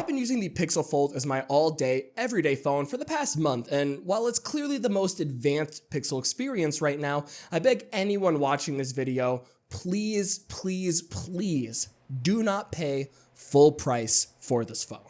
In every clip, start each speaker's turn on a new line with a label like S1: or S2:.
S1: I've been using the Pixel Fold as my all-day, everyday phone for the past month, and while it's clearly the most advanced Pixel experience right now, I beg anyone watching this video, please, please, please do not pay full price for this phone.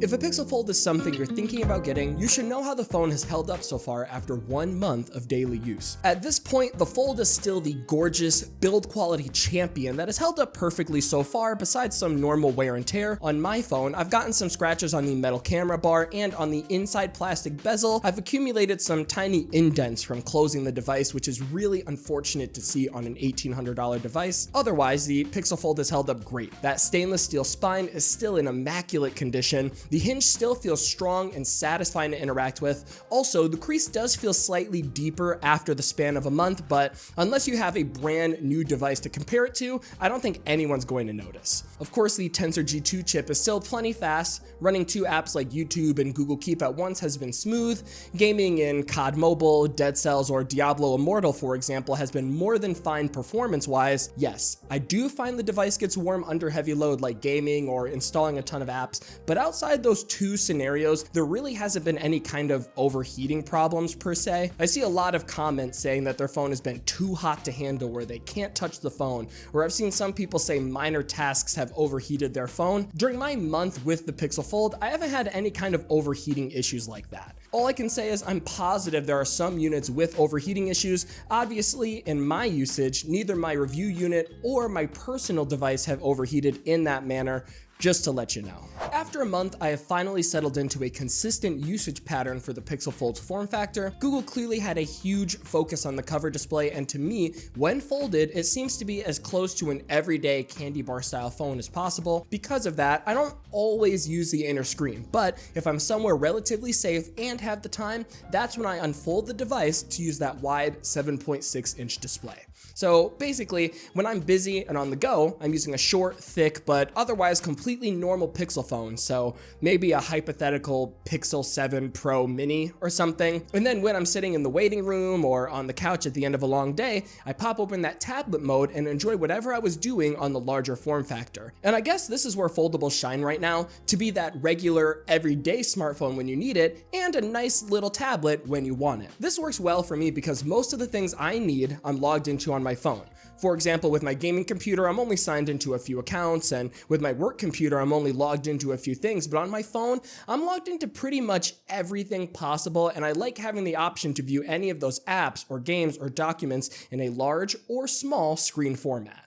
S1: If a Pixel Fold is something you're thinking about getting, you should know how the phone has held up so far after 1 month of daily use. At this point, the Fold is still the gorgeous, build quality champion that has held up perfectly so far besides some normal wear and tear. On my phone, I've gotten some scratches on the metal camera bar and on the inside plastic bezel. I've accumulated some tiny indents from closing the device, which is really unfortunate to see on an $1,800 device. Otherwise, the Pixel Fold has held up great. That stainless steel spine is still in immaculate condition. The hinge still feels strong and satisfying to interact with. Also, the crease does feel slightly deeper after the span of a month, but unless you have a brand new device to compare it to, I don't think anyone's going to notice. Of course, the Tensor G2 chip is still plenty fast. Running 2 apps like YouTube and Google Keep at once has been smooth. Gaming in COD Mobile, Dead Cells, or Diablo Immortal, for example, has been more than fine performance-wise. Yes, I do find the device gets warm under heavy load like gaming or installing a ton of apps, but outside those 2 scenarios, there really hasn't been any kind of overheating problems per se. I see a lot of comments saying that their phone has been too hot to handle where they can't touch the phone, or I've seen some people say minor tasks have overheated their phone. During my month with the Pixel Fold, I haven't had any kind of overheating issues like that. All I can say is I'm positive there are some units with overheating issues. Obviously, in my usage, neither my review unit or my personal device have overheated in that manner, just to let you know. After a month, I have finally settled into a consistent usage pattern for the Pixel Fold's form factor. Google clearly had a huge focus on the cover display, and to me, when folded, it seems to be as close to an everyday candy bar style phone as possible. Because of that, I don't always use the inner screen, but if I'm somewhere relatively safe and have the time, that's when I unfold the device to use that wide 7.6-inch display. So basically, when I'm busy and on the go, I'm using a short, thick, but otherwise completely normal Pixel phone, so maybe a hypothetical Pixel 7 Pro Mini or something. And then when I'm sitting in the waiting room or on the couch at the end of a long day, I pop open that tablet mode and enjoy whatever I was doing on the larger form factor. And I guess this is where foldables shine right now, to be that regular, everyday smartphone when you need it, and a nice little tablet when you want it. This works well for me because most of the things I need, I'm logged into on my phone. For example, with my gaming computer, I'm only signed into a few accounts, and with my work computer, I'm only logged into a few things, but on my phone, I'm logged into pretty much everything possible, and I like having the option to view any of those apps or games or documents in a large or small screen format.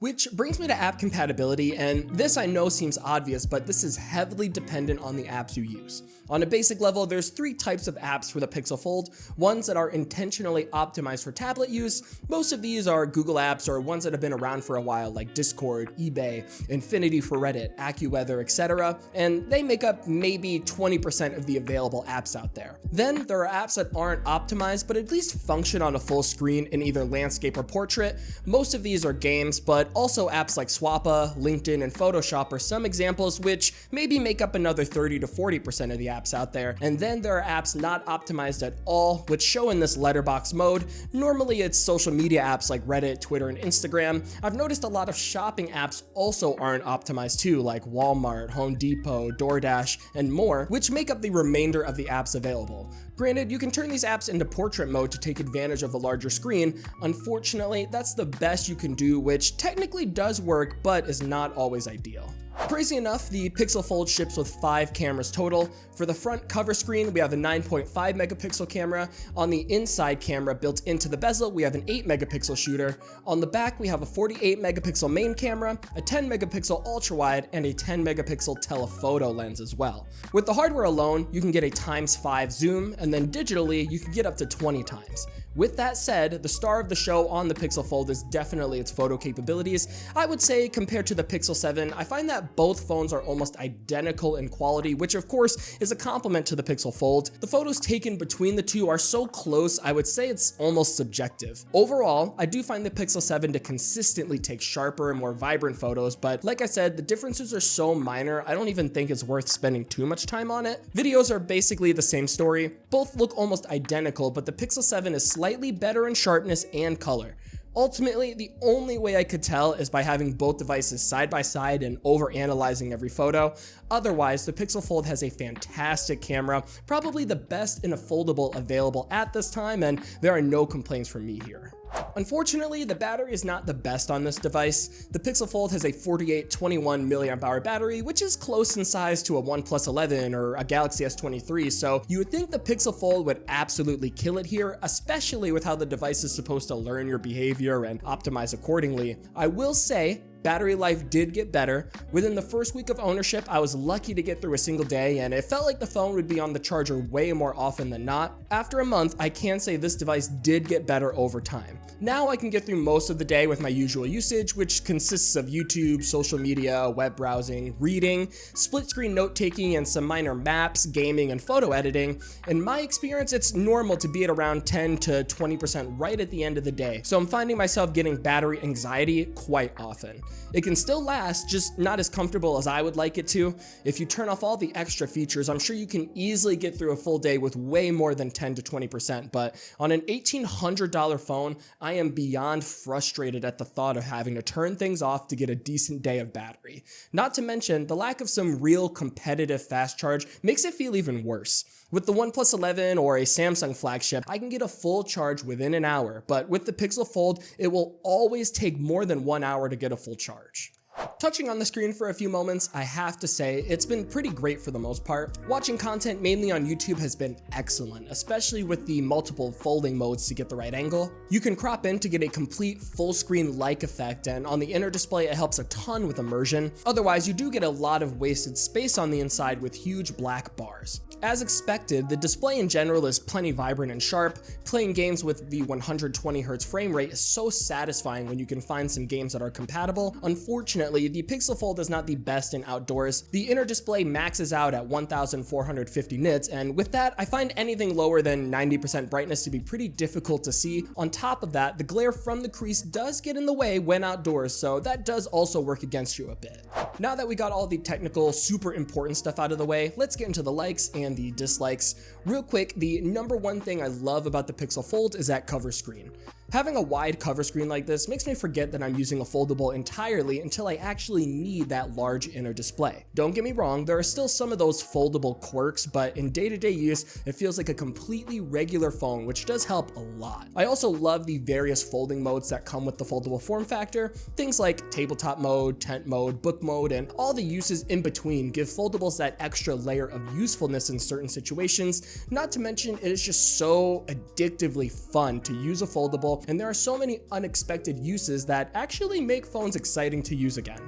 S1: Which brings me to app compatibility, and this I know seems obvious, but this is heavily dependent on the apps you use. On a basic level, there's 3 types of apps for the Pixel Fold, ones that are intentionally optimized for tablet use. Most of these are Google apps or ones that have been around for a while, like Discord, eBay, Infinity for Reddit, AccuWeather, etc., and they make up maybe 20% of the available apps out there. Then there are apps that aren't optimized, but at least function on a full screen in either landscape or portrait. Most of these are games, but also apps like Swappa, LinkedIn, and Photoshop are some examples, which maybe make up another 30 to 40% of the apps out there. And then there are apps not optimized at all, which show in this letterbox mode. Normally it's social media apps like Reddit, Twitter, and Instagram. I've noticed a lot of shopping apps also aren't optimized too, like Walmart, Home Depot, DoorDash, and more, which make up the remainder of the apps available. Granted, you can turn these apps into portrait mode to take advantage of a larger screen. Unfortunately, that's the best you can do, which technically does work, but is not always ideal. Crazy enough, the Pixel Fold ships with 5 cameras total. For the front cover screen, we have a 9.5 megapixel camera. On the inside camera built into the bezel, we have an 8 megapixel shooter. On the back, we have a 48 megapixel main camera, a 10 megapixel ultra wide, and a 10 megapixel telephoto lens as well. With the hardware alone, you can get a ×5 zoom, and then digitally, you can get up to 20 times. With that said, the star of the show on the Pixel Fold is definitely its photo capabilities. I would say compared to the Pixel 7, I find that both phones are almost identical in quality, which of course is a compliment to the Pixel Fold. The photos taken between the two are so close, I would say it's almost subjective. Overall, I do find the Pixel 7 to consistently take sharper and more vibrant photos, but like I said, the differences are so minor, I don't even think it's worth spending too much time on it. Videos are basically the same story. Both look almost identical, but the Pixel 7 is slightly better in sharpness and color. Ultimately, the only way I could tell is by having both devices side by side and over-analyzing every photo. Otherwise, the Pixel Fold has a fantastic camera, probably the best in a foldable available at this time, and there are no complaints from me here. Unfortunately, the battery is not the best on this device. The Pixel Fold has a 4821 mAh battery, which is close in size to a OnePlus 11 or a Galaxy S23, so you would think the Pixel Fold would absolutely kill it here, especially with how the device is supposed to learn your behavior and optimize accordingly. I will say, battery life did get better. Within the first week of ownership, I was lucky to get through a single day, and it felt like the phone would be on the charger way more often than not. After a month, I can say this device did get better over time. Now I can get through most of the day with my usual usage, which consists of YouTube, social media, web browsing, reading, split-screen note-taking, and some minor maps, gaming, and photo editing. In my experience, it's normal to be at around 10 to 20% right at the end of the day, so I'm finding myself getting battery anxiety quite often. It can still last, just not as comfortable as I would like it to. If you turn off all the extra features, I'm sure you can easily get through a full day with way more than 10 to 20%, but on an $1,800 phone, I am beyond frustrated at the thought of having to turn things off to get a decent day of battery. Not to mention, the lack of some real competitive fast charge makes it feel even worse. With the OnePlus 11 or a Samsung flagship, I can get a full charge within an hour, but with the Pixel Fold, it will always take more than 1 hour to get a full charge. Touching on the screen for a few moments, I have to say it's been pretty great for the most part. Watching content mainly on YouTube has been excellent, especially with the multiple folding modes to get the right angle. You can crop in to get a complete full screen-like effect, and on the inner display it helps a ton with immersion. Otherwise, you do get a lot of wasted space on the inside with huge black bars. As expected, the display in general is plenty vibrant and sharp. Playing games with the 120Hz frame rate is so satisfying when you can find some games that are compatible. Unfortunately, the Pixel Fold is not the best in outdoors. The inner display maxes out at 1450 nits, and with that, I find anything lower than 90% brightness to be pretty difficult to see. On top of that, the glare from the crease does get in the way when outdoors, so that does also work against you a bit. Now that we got all the technical, super important stuff out of the way, let's get into the likes and the dislikes. Real quick, the number one thing I love about the Pixel Fold is that cover screen. Having a wide cover screen like this makes me forget that I'm using a foldable entirely until I actually need that large inner display. Don't get me wrong, there are still some of those foldable quirks, but in day-to-day use, it feels like a completely regular phone, which does help a lot. I also love the various folding modes that come with the foldable form factor. Things like tabletop mode, tent mode, book mode, and all the uses in between give foldables that extra layer of usefulness in certain situations. Not to mention, it is just so addictively fun to use a foldable, and there are so many unexpected uses that actually make phones exciting to use again.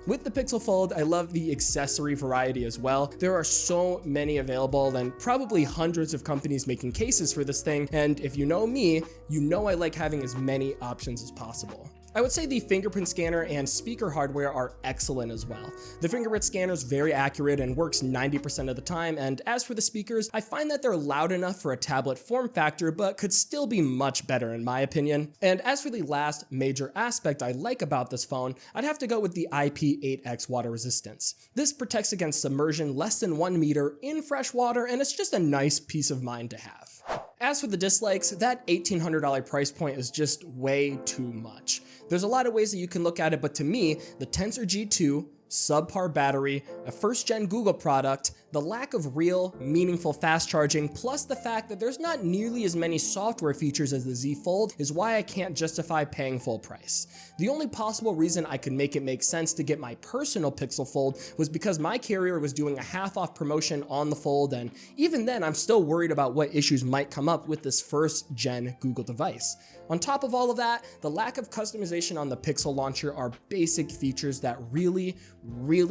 S1: With the Pixel Fold, I love the accessory variety as well. There are so many available and probably hundreds of companies making cases for this thing, and if you know me, you know I like having as many options as possible. I would say the fingerprint scanner and speaker hardware are excellent as well. The fingerprint scanner is very accurate and works 90% of the time, and as for the speakers, I find that they're loud enough for a tablet form factor, but could still be much better in my opinion. And as for the last major aspect I like about this phone, I'd have to go with the IP8X water resistance. This protects against submersion less than 1 meter in fresh water, and it's just a nice peace of mind to have. As for the dislikes, that $1,800 price point is just way too much. There's a lot of ways that you can look at it, but to me, the Tensor G2, subpar battery, a first-gen Google product, the lack of real, meaningful fast charging, plus the fact that there's not nearly as many software features as the Z Fold is why I can't justify paying full price. The only possible reason I could make it make sense to get my personal Pixel Fold was because my carrier was doing a half-off promotion on the Fold, and even then I'm still worried about what issues might come up with this first-gen Google device. On top of all of that, the lack of customization on the Pixel launcher are basic features that really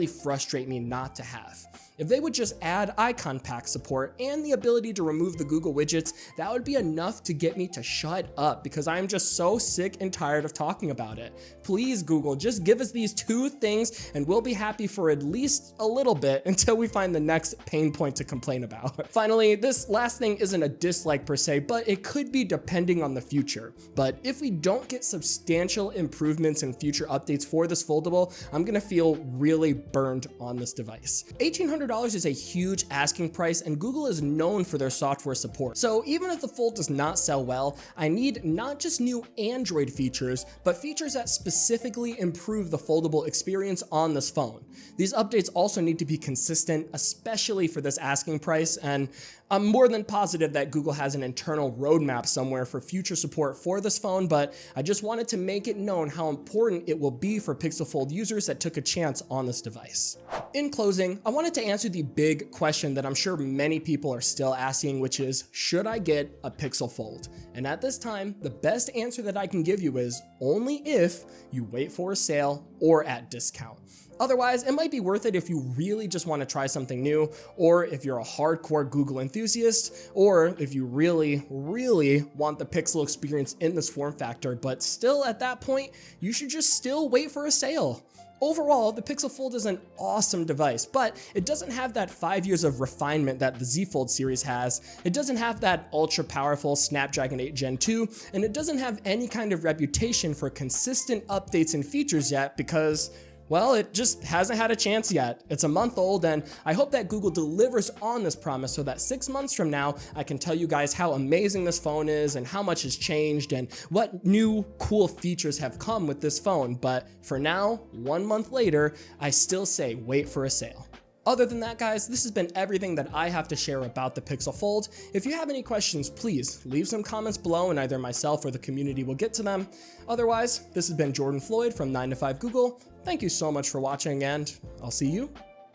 S1: frustrate me not to have. If they would just add icon pack support and the ability to remove the Google widgets, that would be enough to get me to shut up because I am just so sick and tired of talking about it. Please, Google, just give us these two things and we'll be happy for at least a little bit until we find the next pain point to complain about. Finally, this last thing isn't a dislike per se, but it could be depending on the future. But if we don't get substantial improvements in future updates for this foldable, I'm gonna feel really burned on this device. $1,800 $500 is a huge asking price, and Google is known for their software support. So even if the Fold does not sell well, I need not just new Android features, but features that specifically improve the foldable experience on this phone. These updates also need to be consistent, especially for this asking price, and I'm more than positive that Google has an internal roadmap somewhere for future support for this phone, but I just wanted to make it known how important it will be for Pixel Fold users that took a chance on this device. In closing, I wanted to answer the big question that I'm sure many people are still asking, which is, should I get a Pixel Fold? And at this time, the best answer that I can give you is only if you wait for a sale or at discount. Otherwise, it might be worth it if you really just want to try something new, or if you're a hardcore Google enthusiast, or if you really want the Pixel experience in this form factor, but still at that point, you should just still wait for a sale. Overall, the Pixel Fold is an awesome device, but it doesn't have that 5 years of refinement that the Z Fold series has. It doesn't have that ultra powerful Snapdragon 8 Gen 2, and it doesn't have any kind of reputation for consistent updates and features yet because, well, it just hasn't had a chance yet. It's a month old, and I hope that Google delivers on this promise so that 6 months from now, I can tell you guys how amazing this phone is and how much has changed and what new cool features have come with this phone. But for now, 1 month later, I still say wait for a sale. Other than that, guys, this has been everything that I have to share about the Pixel Fold. If you have any questions, please leave some comments below and either myself or the community will get to them. Otherwise, this has been Jordan Floyd from 9to5 Google. Thank you so much for watching, and I'll see you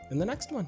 S1: in the next one.